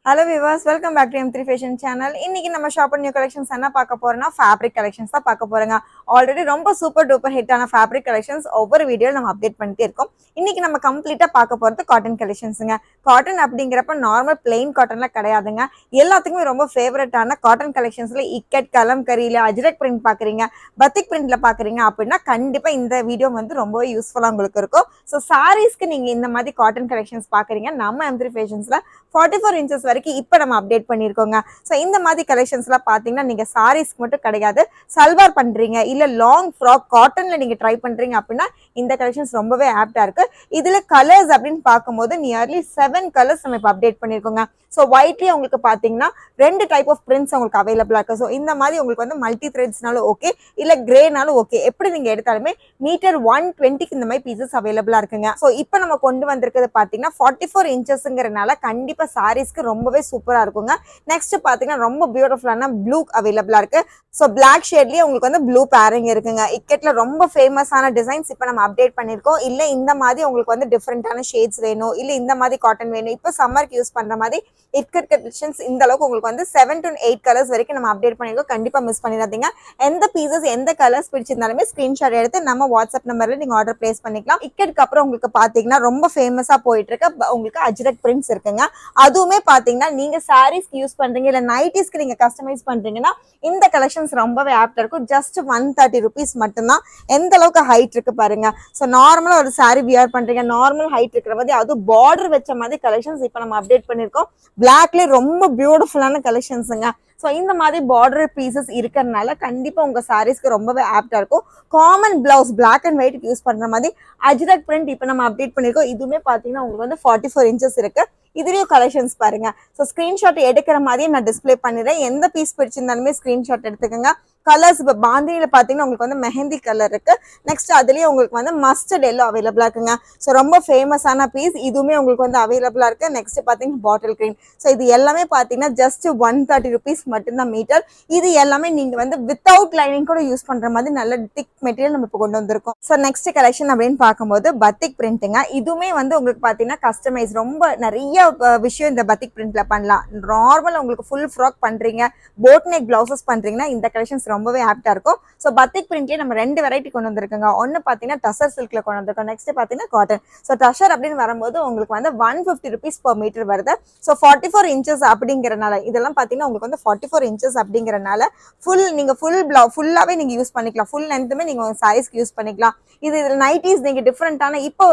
Hello viewers, welcome back to M3 Fashion Channel. இன்னைக்கு நம்ம shop new collections என்ன பார்க்க போறோம்னா ஃபேப்ரிக் கலெக்ஷன்ஸ் தான் பார்க்க போறோங்க. ஆல்ரெடி ரொம்ப சூப்பர் டூப்பர் ஹிட்டான ஃபேப்ரிக் கலெக்ஷன்ஸ் ஒவ்வொரு வீடியோல நம்ம அப்டேட் பண்ணிட்டே இருக்கோம். இன்னைக்கு நம்ம கம்ப்ளீட்டா பார்க்க போறது காட்டன் கலெக்ஷன்ஸ்ங்க. காட்டன் அப்படிங்கிறப்ப நார்மல் பிளெயின் காட்டன்ல கிடையாதுங்க. எல்லாத்துக்குமே ரொம்ப ஃபேவரட்டான காட்டன் கலெக்ஷன்ஸ்ல இக்கட், கலம்கரியில அஜ்ரக் பிரிண்ட் பாக்குறீங்க, பத்திக் பிரிண்ட்ல பாக்குறீங்க அப்படின்னா கண்டிப்பா இந்த வீடியோ வந்து ரொம்பவே யூஸ்ஃபுல்லா உங்களுக்கு இருக்கும். ஸோ சாரீஸ்க்கு நீங்க இந்த மாதிரி காட்டன் கலெக்ஷன்ஸ் பாக்குறீங்க நம்ம M3 ஃபேஷன்ஸ்ல 44 இன்ச்சஸ் வரைக்கும் இப்போ நம்ம அப்டேட் பண்ணியிருக்கோங்க. ஸோ இந்த மாதிரி கலெக்ஷன்ஸ்லாம் பார்த்தீங்கன்னா நீங்கள் சாரீஸ்க்கு மட்டும் கிடையாது, சல்வார் பண்ணுறீங்க இல்லை லாங் ஃப்ராக் காட்டனில் நீங்கள் ட்ரை பண்ணுறீங்க அப்படின்னா இந்த கலெக்ஷன்ஸ் ரொம்பவே ஆப்டாக இருக்குது. இதில் கலர்ஸ் அப்படின்னு பார்க்கும்போது நியர்லி 7 கலர்ஸ் நம்ம இப்போ அப்டேட் பண்ணியிருக்கோங்க. ஸோ ஒயிட்லேயே உங்களுக்கு பார்த்தீங்கன்னா 2 டைப் ஆஃப் பிரிண்ட்ஸ் உங்களுக்கு அவைலபிளாக இருக்குது. ஸோ இந்த மாதிரி உங்களுக்கு வந்து மல்டி த்ரெட்ஸ்னாலும் ஓகே, இல்லை கிரேனாலும் ஓகே, எப்படி நீங்கள் எடுத்தாலுமே மீட்டர் 120க்கு இந்த மாதிரி பீசஸ் அவைலபிளாக இருக்குங்க. ஸோ இப்போ நம்ம கொண்டு வந்திருக்கிறது பார்த்தீங்கன்னா 44 இன்ச்சஸ்ங்கிறனால கண்டிப்பாக சாரீஸ்க்கு ரொம்பவே சூப்பரா இருக்குங்க. நெக்ஸ்ட் பாத்தீங்கன்னா ரொம்ப பியூட்டிஃபுல்லான ப்ளூ அவைலபிளா இருக்கு. ஸோ பிளாக் ஷேட்லயே உங்களுக்கு வந்து ப்ளூ பேரிங் இருக்குங்க. இக்கெட்ல ரொம்ப ஃபேமஸான டிசைன்ஸ் இப்போ நம்ம அப்டேட் பண்ணிருக்கோம். இல்ல இந்த மாதிரி உங்களுக்கு வந்து டிஃப்ரெண்டான ஷேட்ஸ் வேணும், இல்ல இந்த மாதிரி காட்டன் வேணும், இப்போ சம்மருக்கு யூஸ் பண்ற மாதிரி இக்கட் கலெக்ஷன்ஸ் இந்த அளவுக்கு உங்களுக்கு வந்து 7 to 8 கலர்ஸ் வரைக்கும் நம்ம அப்டேட் பண்ணிருக்கோம். கண்டிப்பா மிஸ் பண்ணிடாதீங்க. எந்த பீசஸ் எந்த கலர்ஸ் பிடிச்சிருந்தாலுமே ஸ்கிரீன்ஷாட் எடுத்து நம்ம வாட்ஸ்அப் நம்பர்ல நீங்க ஆர்டர் பிளேஸ் பண்ணிக்கலாம். இக்கட்க்கு அப்புறம் உங்களுக்கு பாத்தீங்கன்னா ரொம்ப ஃபேமஸா போயிட்டு இருக்க உங்களுக்கு அஜ்ரக் பிரிண்ட்ஸ் இருக்குங்க. அதுவுமே பாத்தீங்கன்னா நீங்க சாரீஸ்க்கு யூஸ் பண்றீங்க இல்ல நைட்டிஸ்க்கு நீங்க கஸ்டமைஸ் பண்றீங்கன்னா இந்த கலெக்ஷன்ஸ் ரொம்பவே ஆப்டா இருக்கும். ஜஸ்ட் 130 rupees மட்டும்தான். எந்த அளவுக்கு ஹைட் இருக்கு பாருங்க. ஸோ நார்மலா ஒரு சாரி வியர் பண்றீங்க, நார்மல் ஹைட் இருக்கிற மாதிரி அது பார்டர் வச்ச மாதிரி கலெக்ஷன்ஸ் இப்போ நம்ம அப்டேட் பண்ணிருக்கோம். பிளாக்ல ரொம்ப பியூட்டிஃபுல்லான கலெக்ஷன்ஸுங்க. ஸோ இந்த மாதிரி பார்டர் பீசஸ் இருக்கிறதுனால கண்டிப்பா உங்க சாரீஸ்க்கு ரொம்பவே ஆப்டா இருக்கும். Common blouse black and white use பண்ற மாதிரி அஜ்ரக் பிரிண்ட் இப்போ நம்ம அப்டேட் பண்ணிருக்கோம். இதுவுமே பாத்தீங்கன்னா உங்களுக்கு வந்து 44 இன்ச்சஸ் இருக்கு. இதுலயும் கலெக்ஷன்ஸ் பாருங்க. ஸோ ஸ்கிரீன்ஷாட் எடுக்கிற மாதிரியே நான் டிஸ்பிளே பண்ணிடுறேன். எந்த பீஸ் பிடிச்சிருந்தாலுமே ஸ்கிரீன்ஷாட் எடுத்துக்கோங்க. கலர்ஸ் இப்போ பாந்தினியில பாத்தீங்கன்னா உங்களுக்கு வந்து மெஹந்தி கலர் இருக்கு. நெக்ஸ்ட் அதுலயே உங்களுக்கு வந்து மஸ்டர்ட் எல்லோ அவைலபிளா இருக்குங்க. ஸோ ரொம்ப ஃபேமஸான பீஸ் இதுவுமே உங்களுக்கு வந்து அவைலபிளா இருக்கு. நெக்ஸ்ட் பாத்தீங்கன்னா பாட்டில் கிரீன். ஸோ இது எல்லாமே பாத்தீங்கன்னா ஜஸ்ட் 130 rupees மட்டும்தான் மீட்டர். இது எல்லாமே நீங்க வந்து வித்தவுட் லைனிங் கூட யூஸ் பண்ற மாதிரி நல்ல திக் மெட்டீரியல் நம்ம இப்போ கொண்டு வந்திருக்கோம். ஸோ நெக்ஸ்ட் கலெக்ஷன் அப்படின்னு பார்க்கும்போது பத்திக் பிரிண்ட்டுங்க. இதுவுமே வந்து உங்களுக்கு பாத்தீங்கன்னா கஸ்டமைஸ் ரொம்ப நிறைய விஷயம் இந்த பத்திக் பிரிண்ட்ல பண்ணலாம். நார்மல் உங்களுக்கு ஃபுல் ஃப்ராக் பண்றீங்க, போட் நெக் பிளவுசஸ் பண்றீங்கன்னா இந்த கலெக்ஷன்ஸ் ரொம்பவே ஆப்டா இருக்கும். ஸோ பத்திக் பிரிண்ட்லயே நம்ம 2 வெரைட்டி கொண்டு வந்திருக்கோங்க. ஒன்னு பாத்தீங்கன்னா டசர் சில்க்ல கொண்டு வந்திருக்கோம், நெக்ஸ்ட் பாத்தீங்கன்னா காட்டன். ஸோ டசர் அப்படின்னு வரும்போது உங்களுக்கு வந்து 150 rupees per மீட்டர் வருது. ஸோ 44 இன்ச்சஸ் அப்படிங்கறனால இதெல்லாம் பாத்தீங்கன்னா உங்களுக்கு வந்து 44 இன்ச்சஸ் அப்படிங்கறனால நீங்க ஃபுல்லாவே நீங்க யூஸ் பண்ணிக்கலாம். ஃபுல் லென்த்துமே நீங்க உங்க சைஸ்க்கு யூஸ் பண்ணிக்கலாம். இதுல நைட்டிஸ் நீங்க டிஃப்ரெண்டான இப்போ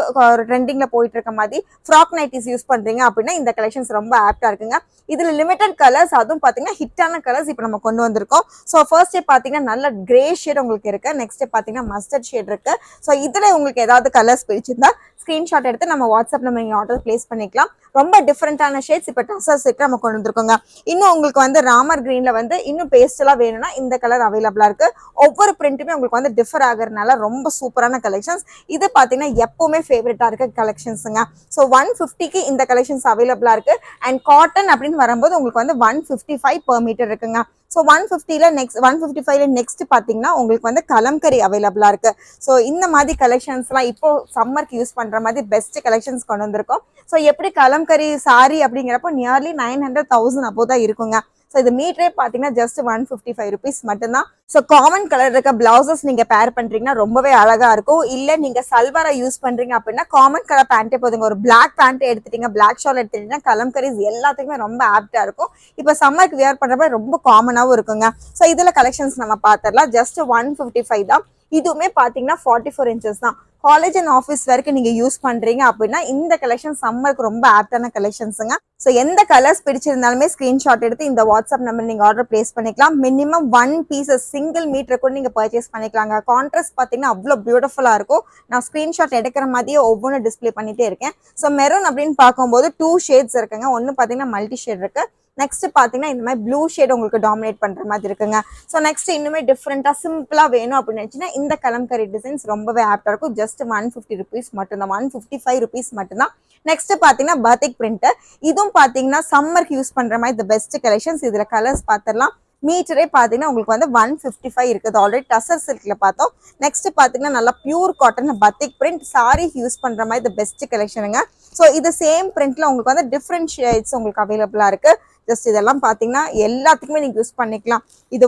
ட்ரெண்டிங்ல போயிட்டு இருக்க மாதிரி ஃப்ராக் நைட்டிஸ் யூஸ் பண்றீங்க அப்படின்னா இந்த கலெக்ஷன்ஸ் ரொம்ப ஆப்டா இருக்குங்க. இதுல லிமிடெட் கலர்ஸ், அதுவும் பாத்தீங்கன்னா ஹிட்டான கலர்ஸ் இப்போ நம்ம கொண்டு வந்திருக்கோம். ஸோ ஃபர்ஸ்ட் பாத்தீங்கன்னா நல்ல கிரே ஷேட் உங்களுக்கு இருக்கு. நெக்ஸ்ட் பாத்தீங்கன்னா மஸ்டர்ட் ஷேட் இருக்கு. ஸோ இதுல உங்களுக்கு ஏதாவது கலர்ஸ் பிடிச்சிருந்தா ஸ்கிரீன்ஷாட் எடுத்து நம்ம வாட்ஸ்அப் நம்ம நீங்க ஆர்டர் பிளேஸ் பண்ணிக்கலாம். ரொம்ப டிஃப்ரெண்டான ஷேட்ஸ் இப்போ டசர் செட் நம்ம கொண்டு வந்திருக்கோங்க. இன்னும் உங்களுக்கு வந்து ராமர் கிரீன்ல வந்து இன்னும் பேஸ்டலா வேணும்னா இந்த கலர் அவைலபிளா இருக்கு. ஒவ்வொரு பிரிண்ட்டுமே உங்களுக்கு வந்து டிஃபர் ஆகுறதுனால ரொம்ப சூப்பரான கலெக்ஷன்ஸ். இது பாத்தீங்கன்னா எப்பவுமே ஃபேவரட்டா இருக்க கலெக்ஷன்ஸுங்க. ஸோ 150க்கு இந்த கலெக்ஷன்ஸ் அவைலபிளா இருக்கு. அண்ட் காட்டன் அப்படின்னு வரும்போது உங்களுக்கு வந்து 155 per மீட்டர் இருக்குங்க. ஸோ 150ல நெக்ஸ்ட் 155ல நெக்ஸ்ட் பாத்தீங்கன்னா உங்களுக்கு வந்து கலம்கரி அவைலபிளா இருக்கு. ஸோ இந்த மாதிரி கலெக்ஷன்ஸ்லாம் இப்போ சம்மருக்கு யூஸ் பண்ற மாதிரி பெஸ்ட் கலெக்ஷன்ஸ் கொண்டு வந்திருக்கோம். ஸோ எப்படி கலம்கரி சாரி அப்படிங்கிறப்போ நியர்லி 900,000 அப்போ தான் இருக்குங்க. ஸோ இது மீட்டரே பாத்தீங்கன்னா ஜஸ்ட் 155 rupees மட்டும்தான். ஸோ காமன் கலர் இருக்க பிளவுசஸ் நீங்க பேர் பண்றீங்கன்னா ரொம்பவே அழகா இருக்கும். இல்ல நீங்க சல்வாரா யூஸ் பண்றீங்க அப்படின்னா காமன் கலர் பேண்டே போதுங்க. ஒரு பிளாக் பேண்ட் எடுத்துட்டீங்க, பிளாக் ஷால் எடுத்துட்டீங்கன்னா கலம்கரிஸ் எல்லாத்துக்குமே ரொம்ப ஆப்டா இருக்கும். இப்போ சம்மருக்கு வியர் பண்றப்ப ரொம்ப காமனாவும் இருக்குங்க. ஸோ இதுல கலெக்ஷன்ஸ் நம்ம பாத்திரலாம். ஜஸ்ட் 155 தான். இதுவுமே பாத்தீங்கன்னா 44 இன்ச்சஸ் தான். காலேஜ் அண்ட் ஆஃபீஸ் வரைக்கும் நீங்க யூஸ் பண்றீங்க அப்படின்னா இந்த கலெக்ஷன் சம்மருக்கு ரொம்ப ஆப்டான கலெக்ஷன்ஸுங்க. ஸோ எந்த கலர்ஸ் பிடிச்சிருந்தாலுமே ஸ்கிரீன்ஷாட் எடுத்து இந்த வாட்ஸ்அப் நம்பர் நீங்க ஆர்டர் பிளேஸ் பண்ணிக்கலாம். மினிமம் 1 பீசஸ் சிங்கிள் மீட்டர் கூட நீங்க பர்ச்சேஸ் பண்ணிக்கலாங்க. கான்ட்ராஸ்ட் பாத்தீங்கன்னா அவ்வளவு பியூட்டிஃபுல்லா இருக்கும். நான் ஸ்கிரீன்ஷாட் எடுக்கிற மாதிரியே ஒவ்வொன்றும் டிஸ்பிளே பண்ணிட்டே இருக்கேன். ஸோ மெரூன் அப்படின்னு பார்க்கும்போது 2 ஷேட்ஸ் இருக்குங்க. ஒன்னு பாத்தீங்கன்னா மல்டி ஷேட் இருக்கு. நெக்ஸ்ட் பாத்தீங்கன்னா இந்த மாதிரி ப்ளூ ஷேட் உங்களுக்கு டாமினேட் பண்ற மாதிரி இருக்குங்க. ஸோ நெக்ஸ்ட் இன்னுமே டிஃப்ரெண்டா சிம்பிளா வேணும் அப்படின்னு நினைச்சுன்னா இந்த கலம்கரி டிசைன்ஸ் ரொம்பவே ஆப்டா இருக்கும். ஜஸ்ட் 150 rupees மட்டும்தான், 155 rupees மட்டும்தான். நெக்ஸ்ட் பாத்தீங்கன்னா பத்திக் பிரிண்ட். இதுவும் பாத்தீங்கன்னா சம்மருக்கு யூஸ் பண்ற மாதிரி தி பெஸ்ட் கலெக்ஷன்ஸ். இதுல கலர்ஸ் பாத்திரலாம். மீட்டரே பார்த்தீங்கன்னா உங்களுக்கு வந்து 155 இருக்குது. ஆல்ரெடி டசர் சில்க்ல பார்த்தோம். நெக்ஸ்ட் பார்த்தீங்கன்னா நல்லா pure cotton பத்திக் print sorry use பண்ற மாதிரி இது பெஸ்ட் கலெக்ஷனுங்க. ஸோ இது சேம் பிரிண்ட்ல உங்களுக்கு வந்து டிஃப்ரெண்ட் ஷேட்ஸ் உங்களுக்கு அவைலபிளா இருக்கு. ஜஸ்ட் இதெல்லாம் பார்த்தீங்கன்னா எல்லாத்துக்குமே நீங்க யூஸ் பண்ணிக்கலாம். இது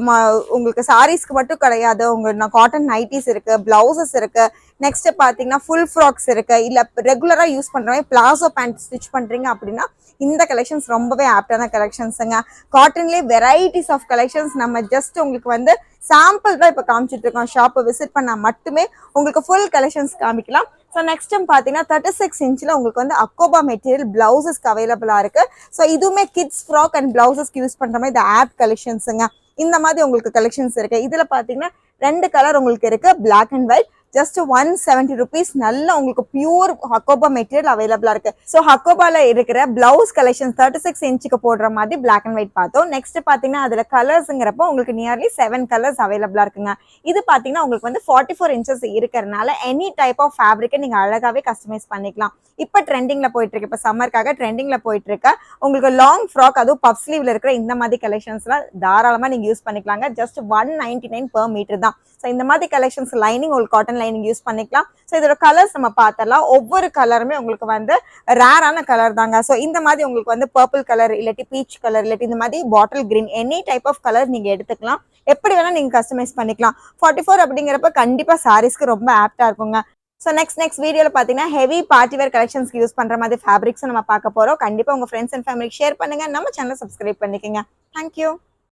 உங்களுக்கு சாரீஸ்க்கு மட்டும் கிடையாது. உங்களுக்கு காட்டன் நைட்டிஸ் இருக்கு, பிளவுசஸ் இருக்கு. நெக்ஸ்ட் பார்த்தீங்கன்னா ஃபுல் ஃப்ராக்ஸ் இருக்கு. இல்ல ரெகுலரா யூஸ் பண்ற மாதிரி பிளாசோ பேண்ட் ஸ்டிச் பண்றீங்க அப்படின்னா இந்த கலெக்ஷன்ஸ் ரொம்பவே ஆப்டான கலெக்ஷன்ஸுங்க. காட்டன்லேயே வெரைட்டிஸ் ஆஃப் கலெக்ஷன்ஸ் நம்ம ஜஸ்ட் உங்களுக்கு வந்து சாம்பிள் தான் இப்போ காமிச்சிட்டு இருக்கோம். ஷாப்பை விசிட் பண்ணால் மட்டுமே உங்களுக்கு ஃபுல் கலெக்ஷன்ஸ் காமிக்கலாம். ஸோ நெக்ஸ்ட் டைம் பார்த்தீங்கன்னா 36 இன்ச்சில் உங்களுக்கு வந்து அக்கோபா மெட்டீரியல் பிளவுசஸ்க்கு அவைலபிளாக இருக்கு. ஸோ இதுவுமே கிட்ஸ் ஃப்ராக் அண்ட் பிளவுசஸ்க்கு யூஸ் பண்ணுற மாதிரி இந்த ஆப் கலெக்ஷன்ஸுங்க. இந்த மாதிரி உங்களுக்கு கலெக்ஷன்ஸ் இருக்கு. இதில் பார்த்தீங்கன்னா 2 கலர் உங்களுக்கு இருக்கு, black and white. Just 170 rupees நல்ல உங்களுக்கு பியூர் ஹக்கோபா மெட்டீரியல் அவைலபிளா இருக்கு. ஸோ ஹக்கோபால இருக்கிற பிளவுஸ் கலெக்ஷன் 36 இன்ச்சுக்கு போடுற மாதிரி பிளாக் அண்ட் ஒயிட் பார்த்தோம். நெக்ஸ்ட் பாத்தீங்கன்னா அதுல கலர்ஸ்ங்கிறப்போ உங்களுக்கு நியர்லி 7 கலர்ஸ் அவைலபிளா இருக்குங்க. இது பாத்தீங்கன்னா உங்களுக்கு வந்து 44 இன்ச்சஸ் இருக்கிறதுனால எனி டைப் ஆஃப் ஃபேப்ரிக்கை நீங்க அழகாவே கஸ்டமைஸ் பண்ணிக்கலாம். இப்ப ட்ரெண்டிங்ல போயிட்டு இருக்கு, இப்ப சம்மருக்காக ட்ரெண்டிங்ல போயிட்டு இருக்க உங்களுக்கு லாங் ஃப்ராக் அதுவும் பஃப் ஸ்லீவ்ல இருக்கிற இந்த மாதிரி கலெக்ஷன்ஸ்லாம் தாராளமா நீங்க யூஸ் பண்ணிக்கலாங்க. ஜஸ்ட் 199 per meter தான். ஸோ இந்த மாதிரி கலெக்ஷன்ஸ் லைனிங் உங்களுக்கு காட்டன் லைனிங் யூஸ் பண்ணிக்கலாம். ஸோ இதோட கலர்ஸ் நம்ம பார்த்தலாம். ஒவ்வொரு கலருமே உங்களுக்கு வந்து ரேரான கலர் தாங்க. ஸோ இந்த மாதிரி உங்களுக்கு வந்து பர்பிள் கலர் இல்லாட்டி பீச் கலர் இல்லாட்டி இந்த மாதிரி bottle green any type of colour நீங்க எடுத்துக்கலாம். எப்படி வேணா நீங்க கஸ்டமைஸ் பண்ணிக்கலாம். 44 அப்படிங்கிறப்ப கண்டிப்பா சாரீஸ்க்கு ரொம்ப ஆப்டா இருக்குங்க. ஸோ நெக்ஸ்ட் வீடியோல பார்த்தீங்கன்னா ஹெவி பார்ட்டி வேர் கலெக்ஷன்ஸ்க்கு யூஸ் பண்ற மாதிரி ஃபேப்ரிக்ஸ் நம்ம பார்க்க போறோம். கண்டிப்பா உங்க ஃப்ரெண்ட்ஸ் அண்ட் ஃபேமிலிக்கு ஷேர் பண்ணுங்க. நம்ம சேனல் சப்ஸ்கிரைப் பண்ணிக்கோங்க. தேங்க்யூ.